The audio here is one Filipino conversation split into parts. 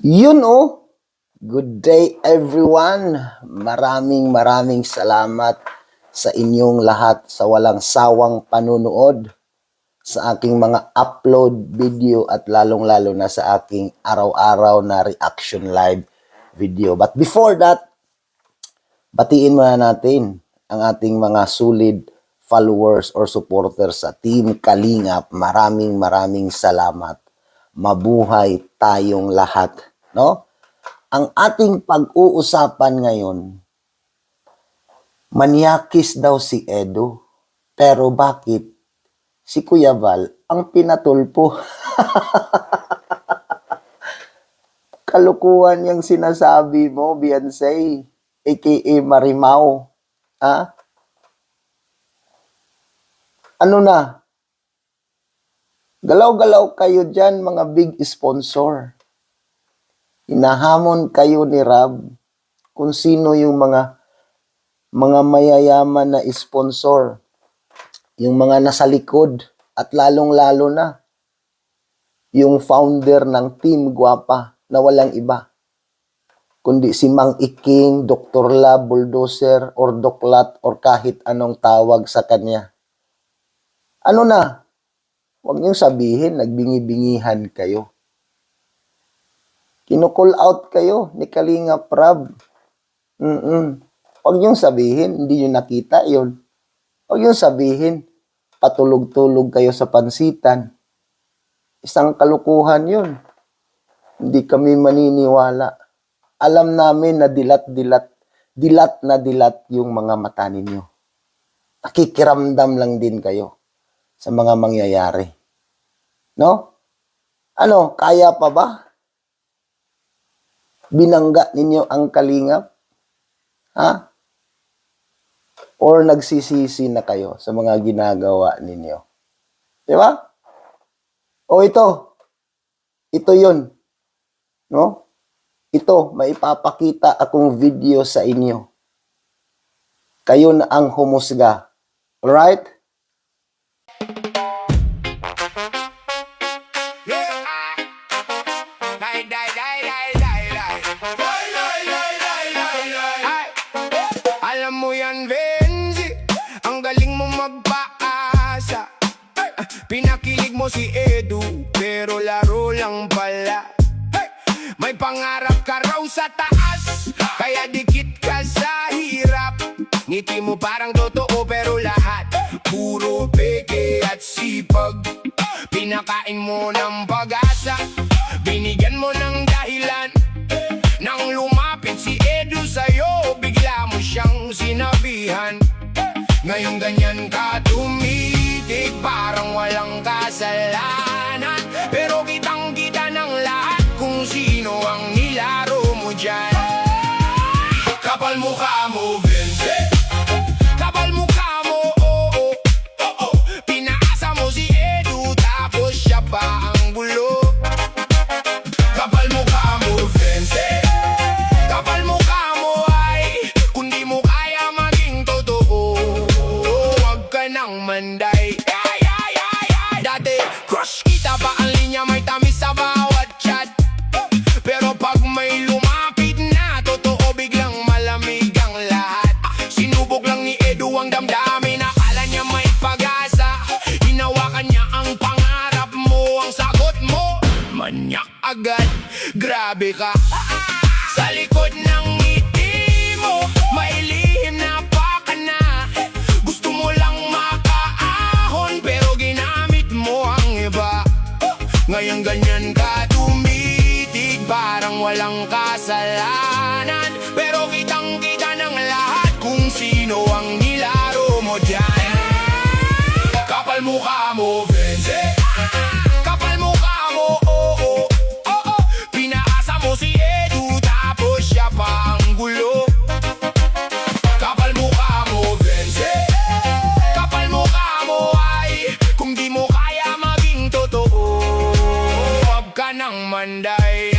Yun oh, good day everyone. Maraming salamat sa inyong lahat sa walang sawang panunood sa aking mga upload video at lalong-lalo na sa aking araw-araw na reaction live video. But before that, batiin muna natin ang ating mga solid followers or supporters sa Team Kalingap. Maraming salamat. Mabuhay tayong lahat, no? Ang ating pag-uusapan ngayon, manyakis daw si Edu. Pero bakit si Kuya Val ang pinatulpo? Kalukuhan yung sinasabi mo, Beyonce, aka Marimao. Ha? Ano na? Galaw-galaw kayo dyan, mga big sponsor. Hinahamon kayo ni Rab kung sino yung mga mayayaman na sponsor, yung mga nasa likod, at lalong-lalo na yung founder ng Team Guapa na walang iba, kundi si Mang Iking, Dr. Lab, Bulldozer, or Doklat, or kahit anong tawag sa kanya. Ano na? Huwag niyong sabihin, nagbingi-bingihan kayo. Kinu-call out kayo ni Kalingap Rab. Huwag niyong sabihin, hindi niyo nakita yon. Huwag niyong sabihin, patulog-tulog kayo sa pansitan. Isang kalukuhan yun. Hindi kami maniniwala. Alam namin na dilat na dilat yung mga mata ninyo. Nakikiramdam lang din kayo sa mga mangyayari. No? Ano, kaya pa ba? Binangga ninyo ang Kalingap? Ha? Or nagsisisi na kayo sa mga ginagawa ninyo? Di ba? O ito. Ito yun. No? Ito, maipapakita akong video sa inyo. Kayo na ang humusga. Alright? Alam mo yan, Benzi, ang galing mo magpaasa. Pinakilig mo si Edu, pero laro lang pala. May pangarap ka raw sa taas, kaya dikit ka sa hirap. Ngiti mo parang totoo, pero lahat puro peke at sipag. Pinakain mo ng pag-asa, binigyan mo ng dahilan. Nang lumapit si Edu sa'yo, bigla mo siyang sinabihan. Ngayong ganyan ka tumitig, parang walang kasalanan. Pero kitang-kita ng lahat kung sino ang nilaro mo dyan. Kapal mukha mo, Vince. Kapal mukha mo, oo. Pinaasa mo si Edu, tapos siya pa ang gulo. Kapal mukha mo, Vince. Kapal mukha mo ay kung di mo kaya maging totoo, huwag ka nang manday. Dati crush kita pa ang linya, may tamis sa bawat chat. Pero pag may lumapit na totoo, biglang malamig ang lahat. Sinubok lang ni Edu ang damdamin, akala niya may pag-asa. Hinawakan niya ang pangarap mo, ang sagot mo manyak agad. Grabe ka. Sa likod ng ngiti mo, may lihim na baka na. Gusto mo lang makaahon, pero ginamit mo ang iba. Ngayon ganyan ka tumitig, parang walang kasalanan. Pero kitang-kita ng lahat kung sino ang nilaro mo dyan. Kapal mukha mo, Vince. Kapal mukha mo, oo. Pinaasa mo si Edu, tapos siya pa ang gulo. Kapal mukha mo, Vince. Kapal mukha mo ay kung di mo kaya maging totoo, huwag ka nang manday.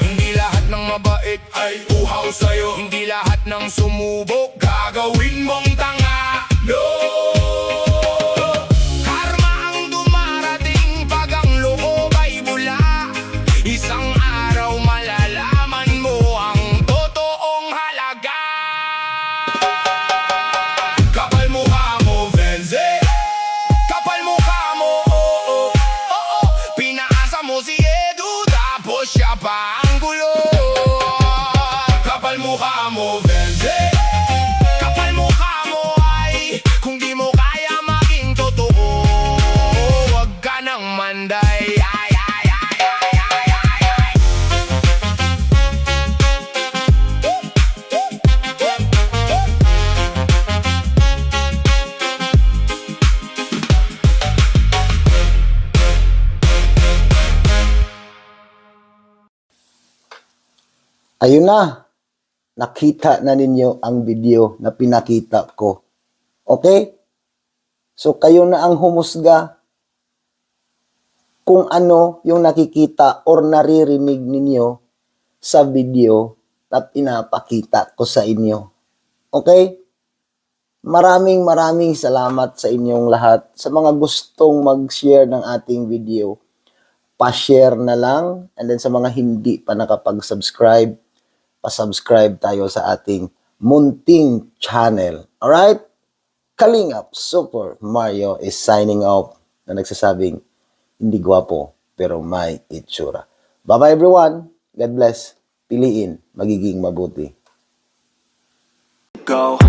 Hindi lahat ng mabait ay uhaw sa'yo. Hindi lahat ng sumubok gagawin mong tanga. No! Karma ang dumarating pag ang loob ay bula. Isang Ay, ay, ay, ay, ay, ay, ay, ay. Ayun na, nakita na ninyo ang video na pinakita ko. Okay? So kayo na ang humusga kung ano yung nakikita or naririnig ninyo sa video na pinapakita ko sa inyo. Okay? Maraming salamat sa inyong lahat. Sa mga gustong mag-share ng ating video, pa-share na lang. And then sa mga hindi pa nakapag-subscribe, pa-subscribe tayo sa ating munting channel. Alright? Kalingap Super Mario is signing off na nagsasabing, hindi gwapo pero may itsura. Bye-bye everyone. God bless. Piliin, magiging mabuti. Go.